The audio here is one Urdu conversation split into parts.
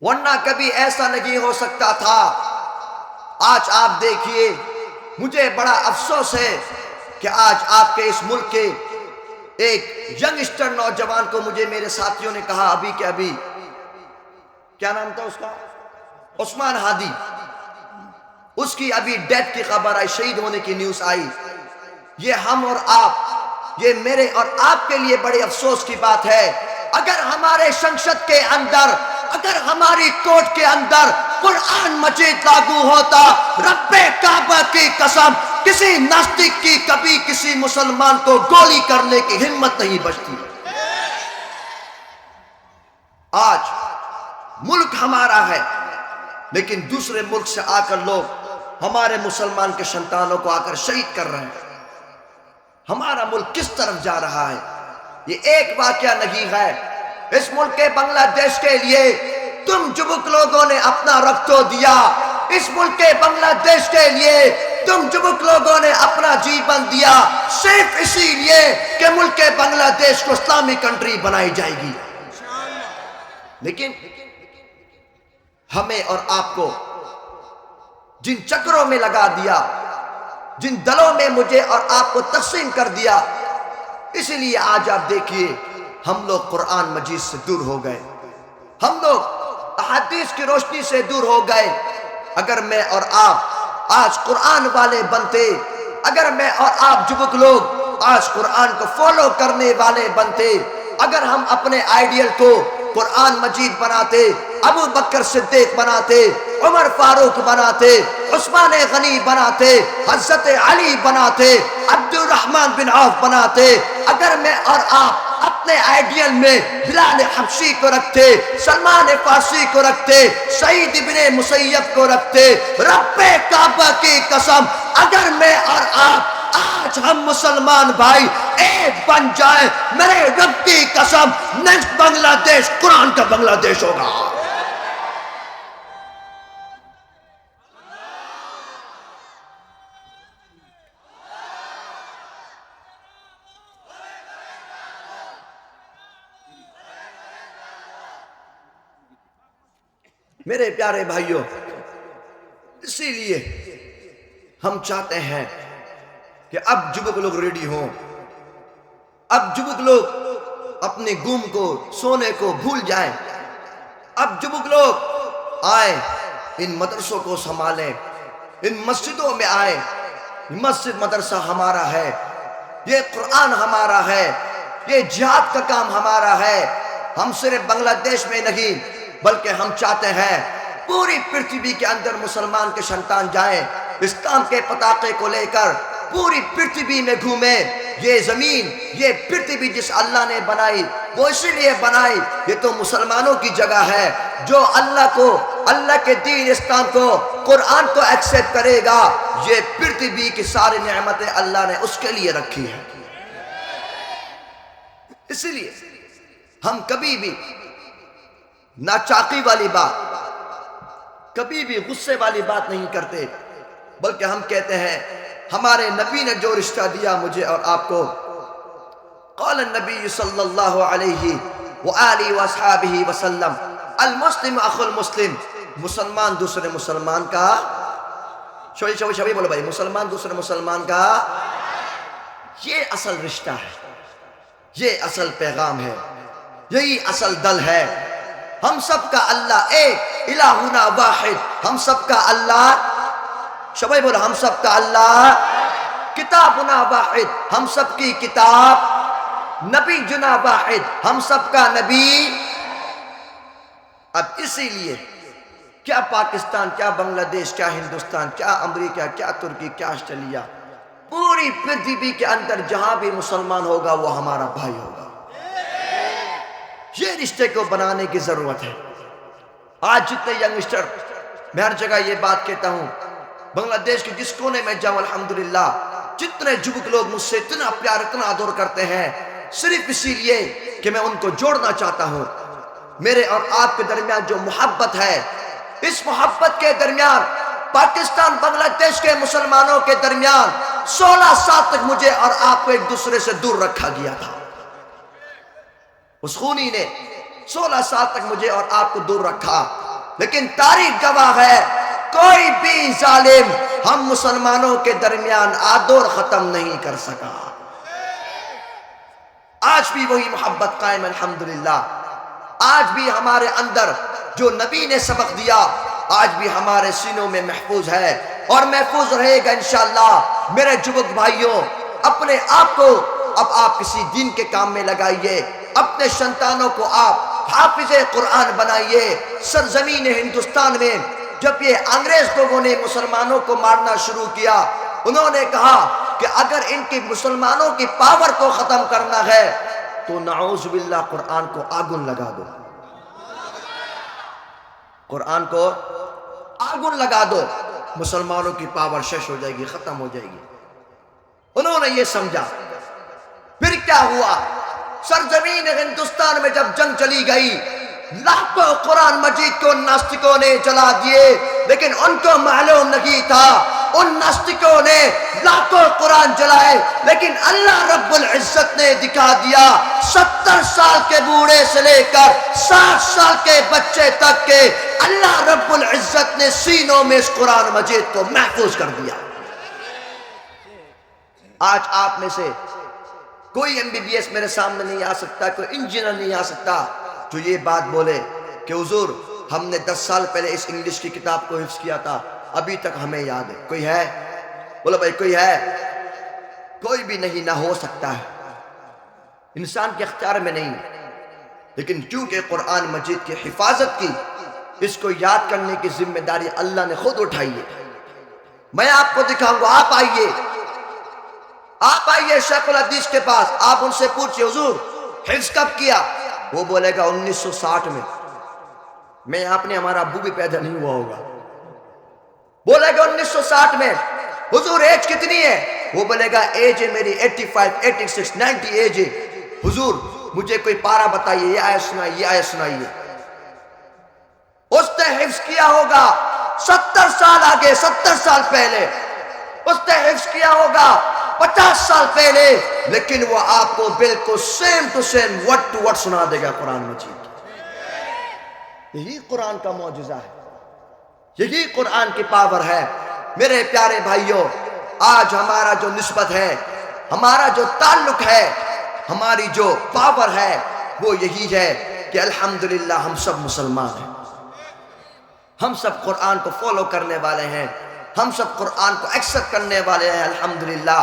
ورنہ کبھی ایسا نہیں ہو سکتا تھا۔ آج آپ دیکھیے، مجھے بڑا افسوس ہے کہ آج آپ کے اس ملک کے ایک ینگسٹر نوجوان کو مجھے میرے ساتھیوں نے کہا ابھی کہ ابھی، کیا نام تھا اس کا، عثمان ہادی، اس کی ابھی ڈیتھ کی خبر آئی، شہید ہونے کی نیوز آئی۔ یہ ہم اور آپ، یہ میرے اور آپ کے لیے بڑے افسوس کی بات ہے۔ اگر ہمارے سنسد کے اندر، اگر ہماری کورٹ کے اندر قرآن مجید لاگو ہوتا، رب کعبہ کی قسم، کسی ناستک کی کبھی کسی مسلمان کو گولی کرنے کی ہمت نہیں بچتی۔ آج ملک ہمارا ہے، لیکن دوسرے ملک سے آ کر لوگ ہمارے مسلمان کے سنتانوں کو آ کر شہید کر رہے ہیں۔ ہمارا ملک کس طرف جا رہا ہے؟ یہ ایک واقعہ نہیں ہے۔ اس ملک کے بنگلہ دیش کے لیے تم جبک لوگوں نے اپنا رکھ تو دیا۔ اس ملک کے بنگلہ دیش کے لیے تم جبک لوگوں نے اپنا جیون دیا، صرف اسی لیے کہ ملک کے بنگلہ دیش کو اسلامی کنٹری بنائی جائے گی۔ لیکن ہمیں اور آپ کو جن چکروں میں لگا دیا، جن دلوں میں مجھے اور آپ کو تقسیم کر دیا، اسی لیے آج آپ دیکھیے ہم لوگ قرآن مجید سے دور ہو گئے، ہم لوگ احادیث کی روشنی سے دور ہو گئے۔ اگر میں اور آپ آج قرآن والے بنتے، اگر میں اور آپ جبک لوگ آج قرآن کو فالو کرنے والے بنتے، اگر ہم اپنے آئیڈیل کو قرآن مجید بناتے، ابو بکر صدیق بناتے، عمر فاروق بناتے، عثمان غنی بناتے، حضرت علی بناتے، عبد الرحمن بن عوف بناتے، اگر میں اور آپ اپنے آئیڈیل میں بلال حبشی کو رکھتے، سلمان فارسی کو رکھتے، سعید بن مسیب کو رکھتے، رب کعبہ کی قسم، اگر میں اور آپ آج ہم مسلمان بھائی ایک بن جائیں، میرے رب کی قسم، نیکسٹ بنگلہ دیش قرآن کا بنگلہ دیش ہوگا۔ میرے پیارے بھائیوں، اسی لیے ہم چاہتے ہیں کہ اب جبک لوگ ریڈی ہوں، اب جبک لوگ اپنے گم کو، سونے کو بھول جائیں، اب جبک لوگ آئیں، ان مدرسوں کو سنبھالیں، ان مسجدوں میں آئیں۔ مسجد مدرسہ ہمارا ہے، یہ قرآن ہمارا ہے، یہ جہاد کا کام ہمارا ہے۔ ہم صرف بنگلہ دیش میں نہیں بلکہ ہم چاہتے ہیں پوری پرتھوی کے اندر مسلمان کے سنتان جائیں، اسلام کے پتاقے کو لے کر پوری پرتھوی میں گھومیں۔ یہ زمین، یہ پرتھوی جس اللہ نے بنائی، وہ اسی لیے بنائی، یہ تو مسلمانوں کی جگہ ہے۔ جو اللہ کو، اللہ کے دین اسلام کو، قرآن کو ایکسپٹ کرے گا، یہ پرتھوی کی ساری نعمتیں اللہ نے اس کے لیے رکھی ہیں۔ اسی لیے ہم کبھی بھی ناچاقی والی بات، کبھی بھی غصے والی بات نہیں کرتے، بلکہ ہم کہتے ہیں ہمارے نبی نے جو رشتہ دیا مجھے اور آپ کو، قال النبی صلی اللہ علیہ وآلہ وصحابہ وسلم، المسلم اخو المسلم، مسلمان دوسرے مسلمان کا، شبی بولو بھائی، مسلمان دوسرے مسلمان کا، یہ اصل رشتہ ہے، یہ اصل پیغام ہے، یہی اصل دل ہے۔ ہم سب کا اللہ ایک، الہنا واحد، ہم سب کا اللہ، شباب بولو، ہم سب کا اللہ، کتابنا واحد، ہم سب کی کتاب، نبی جنا واحد، ہم سب کا نبی۔ اب اسی لیے کیا پاکستان، کیا بنگلہ دیش، کیا ہندوستان، کیا امریکہ، کیا ترکی، کیا آسٹریلیا، پوری پرتھوی کے اندر جہاں بھی مسلمان ہوگا وہ ہمارا بھائی ہوگا۔ یہ رشتے کو بنانے کی ضرورت ہے۔ آج جتنے ینگسٹر، میں ہر جگہ یہ بات کہتا ہوں، بنگلہ دیش کے جس کونے میں جاؤں الحمدللہ، جتنے جبک لوگ مجھ سے اتنا پیار، اتنا عدور کرتے ہیں، صرف اسی لیے کہ میں ان کو جوڑنا چاہتا ہوں۔ میرے اور آپ کے درمیان جو محبت ہے، اس محبت کے درمیان پاکستان بنگلہ دیش کے مسلمانوں کے درمیان 16 سال تک مجھے اور آپ کو ایک دوسرے سے دور رکھا گیا تھا۔ اس خونی نے 16 سال تک مجھے اور آپ کو دور رکھا۔ لیکن تاریخ گواہ ہے کوئی بھی ظالم ہم مسلمانوں کے درمیان آدور ختم نہیں کر سکا۔ آج بھی وہی محبت قائم الحمدللہ، آج بھی ہمارے اندر جو نبی نے سبق دیا آج بھی ہمارے سینوں میں محفوظ ہے اور محفوظ رہے گا انشاءاللہ۔ میرے جوک بھائیوں، اپنے آپ کو اب آپ کسی دین کے کام میں لگائیے، اپنے سنتانوں کو آپ حافظ قرآن بنائیے۔ سرزمین ہندوستان میں جب یہ انگریز لوگوں نے مسلمانوں کو مارنا شروع کیا، انہوں نے کہا کہ اگر ان کی مسلمانوں کی پاور کو ختم کرنا ہے تو نعوذ باللہ قرآن کو آگن لگا دو، قرآن کو آگن لگا دو، مسلمانوں کی پاور شش ہو جائے گی، ختم ہو جائے گی۔ انہوں نے یہ سمجھا۔ پھر کیا ہوا؟ سرزمین ہندوستان میں جب جنگ چلی گئی، لاکھوں قرآن مجید کو ناستکوں نے جلا دیے، لیکن ان کو معلوم نہیں تھا ان ناستکوں نے لاکھوں قرآن جلائے، لیکن اللہ رب العزت نے دکھا دیا 70 سال کے بوڑھے سے لے کر 60 سال کے بچے تک کے اللہ رب العزت نے سینوں میں اس قرآن مجید کو محفوظ کر دیا۔ آج آپ میں سے کوئی MBBS میرے سامنے نہیں آ سکتا، کوئی انجینئر نہیں آ سکتا جو یہ بات بولے کہ حضور ہم نے 10 سال پہلے اس انگلش کی کتاب کو حفظ کیا تھا، ابھی تک ہمیں یاد ہے۔ کوئی ہے؟ بولو بھائی کوئی ہے؟ کوئی بھی نہیں، نہ ہو سکتا ہے، انسان کے اختیار میں نہیں۔ لیکن چونکہ قرآن مجید کی حفاظت کی، اس کو یاد کرنے کی ذمہ داری اللہ نے خود اٹھائی ہے۔ میں آپ کو دکھاؤں گا، آپ آئیے شیخ الحدیث کے پاس، آپ ان سے پوچھئے حضور حفظ کب کیا؟ وہ بولے گا 1960 میں۔ میں آپ نے ہمارا ابو بھی پیدا نہیں ہوا ہوگا۔ بولے گا 1960 میں۔ حضور ایج کتنی ہے؟ وہ بولے گا ایج ہے میری 85 86 90 ایج ہے۔ حضور مجھے کوئی پارہ بتائیے، یہ آیت سنائیے، یہ آیت سنائیے۔ اس نے حفظ کیا ہوگا 70 سال آگے، 70 سال پہلے اس نے حفظ کیا ہوگا 50 سال پہلے، لیکن وہ آپ کو بالکل same to same word to word سنا دے گا قرآن مجید۔ یہی قرآن کا معجزہ ہے، یہی قرآن کی پاور ہے۔ میرے پیارے بھائیوں، آج ہمارا جو نسبت ہے، ہمارا جو تعلق ہے، ہماری جو پاور ہے، وہ یہی ہے کہ الحمدللہ ہم سب مسلمان ہیں، ہم سب قرآن کو فالو کرنے والے ہیں، ہم سب قرآن کو ایکسپٹ کرنے والے ہیں الحمدللہ۔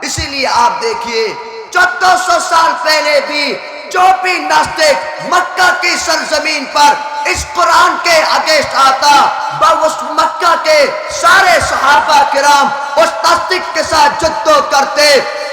اسی لیے آپ دیکھیے 1400 سال پہلے بھی جو بھی ناستک مکہ کی سرزمین پر اس قرآن کے اگینسٹ آتا، اس مکہ کے سارے صحابہ کرام اس ناستک کے ساتھ جدو کرتے۔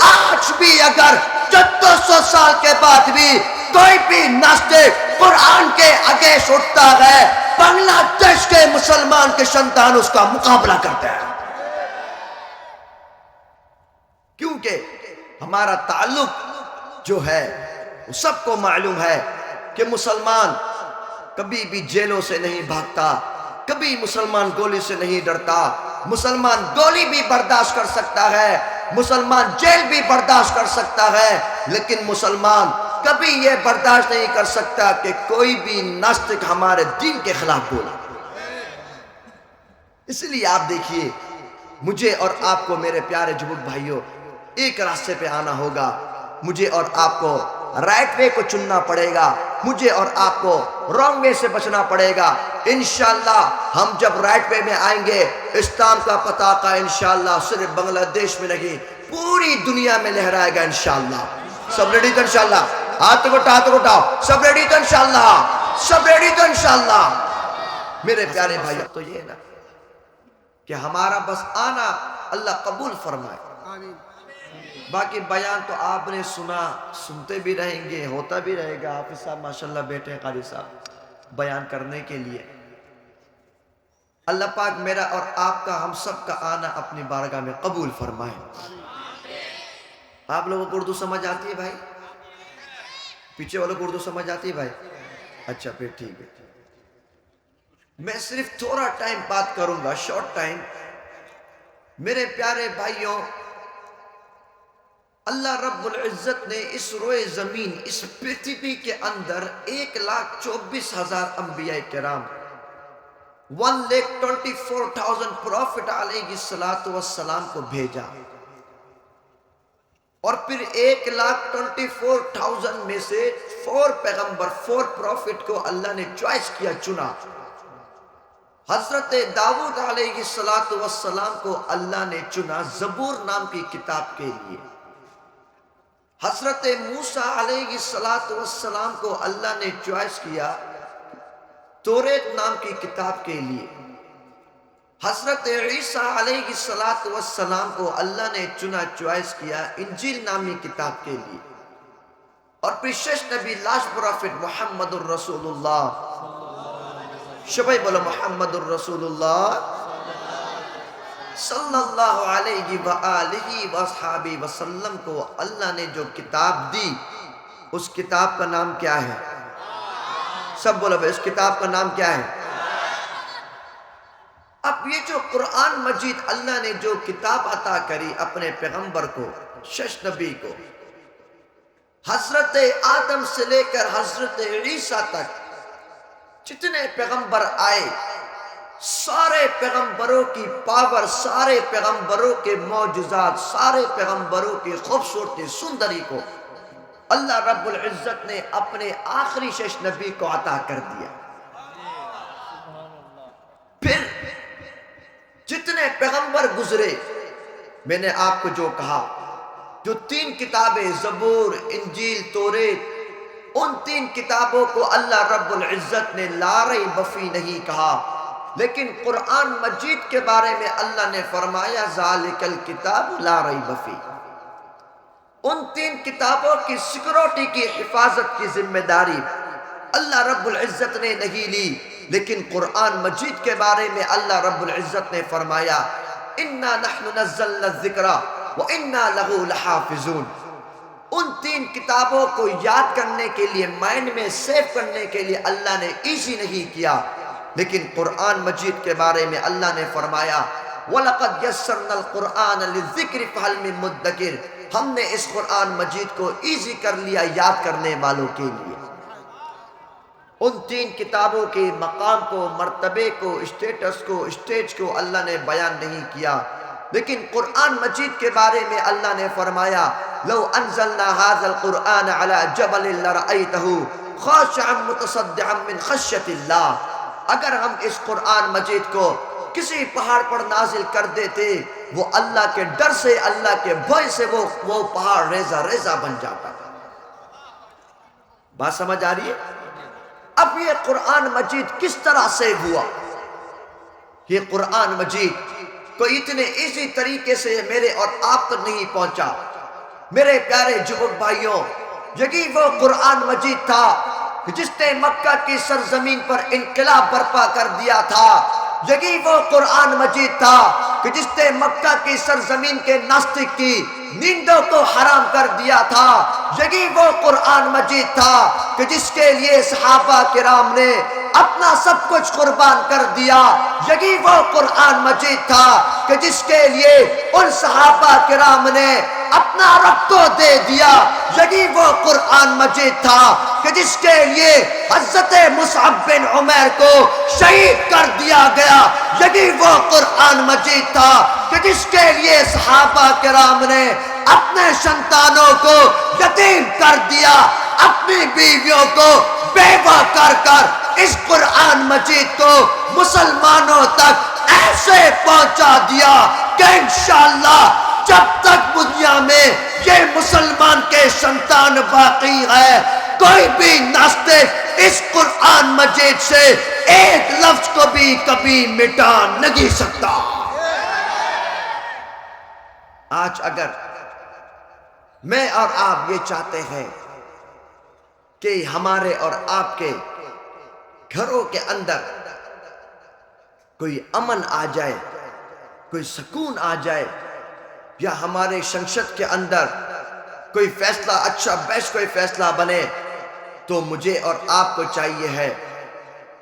آج بھی اگر 1400 سال کے بعد بھی کوئی بھی ناستک قرآن کے اگینسٹ اٹھتا ہے، بنگلہ دیش کے مسلمان کے سنتان اس کا مقابلہ کرتے ہیں، کیونکہ ہمارا تعلق جو ہے وہ سب کو معلوم ہے کہ مسلمان کبھی بھی جیلوں سے نہیں بھاگتا، کبھی مسلمان گولی سے نہیں ڈرتا۔ مسلمان گولی بھی برداشت کر سکتا ہے، مسلمان جیل بھی برداشت کر سکتا ہے، لیکن مسلمان کبھی یہ برداشت نہیں کر سکتا کہ کوئی بھی ناستک ہمارے دین کے خلاف بولا۔ اس لیے آپ دیکھیے، مجھے اور آپ کو میرے پیارے جوک بھائیوں ایک راستے پہ آنا ہوگا، مجھے اور آپ کو رائٹ وے کو چننا پڑے گا، مجھے اور آپ کو رانگ وے سے بچنا پڑے گا۔ انشاءاللہ ہم جب رائٹ وے میں آئیں گے، اسلام کا پتاقہ انشاءاللہ صرف بنگلہ دیش میں نہیں پوری دنیا میں لہرائے گا انشاءاللہ۔ سب ریڈی تو انشاءاللہ؟ ہاتھ اٹھاؤ، سب ریڈی تو انشاءاللہ؟ سب ریڈی تو انشاءاللہ؟ میرے پیارے بھائی، تو یہ نا کہ ہمارا بس آنا اللہ قبول فرمائے۔ باقی بیان تو آپ نے سنا، سنتے بھی رہیں گے، ہوتا بھی رہے گا۔ حافظ صاحب ماشاءاللہ بیٹھے ہیں قاری صاحب بیان کرنے کے لیے۔ اللہ پاک میرا اور آپ کا، ہم سب کا آنا اپنی بارگاہ میں قبول فرمائے۔ آپ لوگوں کو اردو سمجھ آتی ہے بھائی؟ پیچھے والوں کو اردو سمجھ آتی ہے بھائی؟ اچھا پھر ٹھیک ہے۔ میں صرف تھوڑا ٹائم بات کروں گا، شارٹ ٹائم۔ میرے پیارے بھائیوں، اللہ رب العزت نے اس روئے زمین، اس پرتھوی کے اندر 1,24,000 انبیاء کرام 1,24,000 پروفٹ علیہ السلام کو بھیجا، اور پھر 1,24,000 میں سے 4 پیغمبر 4 پروفٹ کو اللہ نے چوائس کیا، چنا۔ حضرت داؤد علیہ السلام کو اللہ نے چنا زبور نام کی کتاب کے لیے، حضرت موسیٰ علیہ السلام کو اللہ نے چوائس کیا توریت نام کی کتاب کے لیے، حضرت عیسیٰ علیہ السلام کو اللہ نے چنا چوائس کیا انجیل نامی کتاب کے لیے، اور پھر شش نبی لاسٹ پروفٹ محمد الرسول اللہ، شبہ بولو محمد الرسول اللہ صلی اللہ علیہ وآلہ وصحابہ وسلم کو اللہ نے جو کتاب دی، اس کتاب کا نام کیا ہے؟ سب بولو بھائی، اس کتاب کا نام کیا ہے؟ اب یہ جو قرآن مجید اللہ نے جو کتاب عطا کری اپنے پیغمبر کو، شش نبی کو، حضرت آدم سے لے کر حضرت عیسیٰ تک جتنے پیغمبر آئے، سارے پیغمبروں کی پاور، سارے پیغمبروں کے معجزات، سارے پیغمبروں کی خوبصورتی سندری کو اللہ رب العزت نے اپنے آخری شش نبی کو عطا کر دیا۔ پھر جتنے پیغمبر گزرے، میں نے آپ کو جو کہا، جو 3 کتابیں زبور، انجیل، توریت، ان 3 کتابوں کو اللہ رب العزت نے لا ریب فیہ نہیں کہا، لیکن قرآن مجید کے بارے میں اللہ نے فرمایا ذالک الکتاب لا ریب فیہ۔ ان 3 کتابوں کی سیکورٹی کی حفاظت کی ذمہ داری اللہ رب العزت نے نہیں لی، لیکن قرآن مجید کے بارے میں اللہ رب العزت نے فرمایا اِنَّا نَحْنُ نَزَّلْنَا الذِّكْرَ وَإِنَّا لَهُ لَحَافِظُونَ۔ ان 3 کتابوں کو یاد کرنے کے لیے، مائنڈ میں سیو کرنے کے لیے اللہ نے ایزی نہیں کیا، لیکن قرآن مجید کے بارے میں اللہ نے فرمایا وَلَقَدْ يَسَّرْنَا الْقُرْآنَ لِلذِّكْرِ فَهَلْ مِن مُدَّكِرٍ۔ ہم نے اس قرآن مجید کو ایزی کر لیا یاد کرنے والوں کے لیے۔ ان 3 کتابوں کے مقام کو، مرتبے کو، اسٹیٹس کو، اسٹیج کو اللہ نے بیان نہیں کیا، لیکن قرآن مجید کے بارے میں اللہ نے فرمایا لو انزلنا هذا القرآن على جبل لرأيته خاشعا متصدعا من خشية الله۔ اگر ہم اس قرآن مجید کو کسی پہاڑ پر نازل کر دیتے، وہ اللہ کے ڈر سے، اللہ کے بھوئے سے وہ پہاڑ ریزہ ریزہ بن جاتا۔ بات سمجھ آ رہی ہے؟ اب یہ قرآن مجید کس طرح سے ہوا؟ یہ قرآن مجید کوئی اتنے ایزی طریقے سے میرے اور آپ تک نہیں پہنچا۔ میرے پیارے جوک بھائیوں، یہی وہ قرآن مجید تھا جس نے مکہ کی سرزمین پر انقلاب برپا کر دیا تھا۔ یہی وہ قرآن مجید تھا کہ جس نے مکہ کی سرزمین کے ناستک کی نیندوں کو حرام کر دیا تھا۔ یہی وہ قرآن مجید تھا کہ جس کے لیے صحابہ کرام نے اپنا سب کچھ قربان کر دیا۔ یہی وہ قرآن مجید تھا کہ جس کے لیے ان صحابہ کرام نے اپنا رب کو دے دیا۔ یہی وہ قرآن مجید تھا کہ جس کے لیے حضرت مصعب بن عمیر کو شہید کر دیا گیا۔ یہی وہ قرآن مجید تھا کہ جس کے لیے صحابہ کرام نے اپنے سنتانوں کو یتیم کر دیا، اپنی بیویوں کو بیوہ کر کر اس قرآن مجید کو مسلمانوں تک ایسے پہنچا دیا کہ انشاءاللہ جب تک دنیا میں یہ مسلمان کے سنتان باقی ہے، کوئی بھی ناستق اس قرآن مجید سے ایک لفظ کو بھی کبھی مٹا نہیں سکتا۔ آج اگر میں اور آپ یہ چاہتے ہیں کہ ہمارے اور آپ کے گھروں کے اندر کوئی امن آ جائے، کوئی سکون آ جائے، یا ہمارے شنشت کے اندر کوئی فیصلہ اچھا بیسٹ کوئی فیصلہ بنے، تو مجھے اور آپ کو چاہیے ہے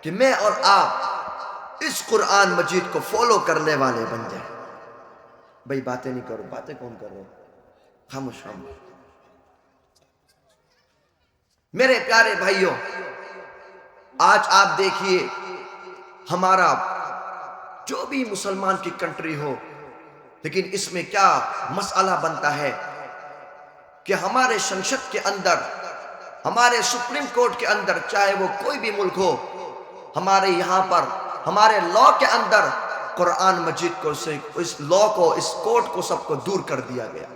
کہ میں اور آپ اس قرآن مجید کو فالو کرنے والے بن جائیں۔ بھئی باتیں نہیں کرو، باتیں کون کر رہے؟ خاموش خاموش۔ میرے پیارے بھائیوں، آج آپ دیکھیے ہمارا جو بھی مسلمان کی کنٹری ہو، لیکن اس میں کیا مسئلہ بنتا ہے کہ ہمارے سنسد کے اندر، ہمارے سپریم کورٹ کے اندر، چاہے وہ کوئی بھی ملک ہو، ہمارے یہاں پر ہمارے لا کے اندر قرآن مجید کو، اس لا کو، اس کورٹ کو، سب کو دور کر دیا گیا۔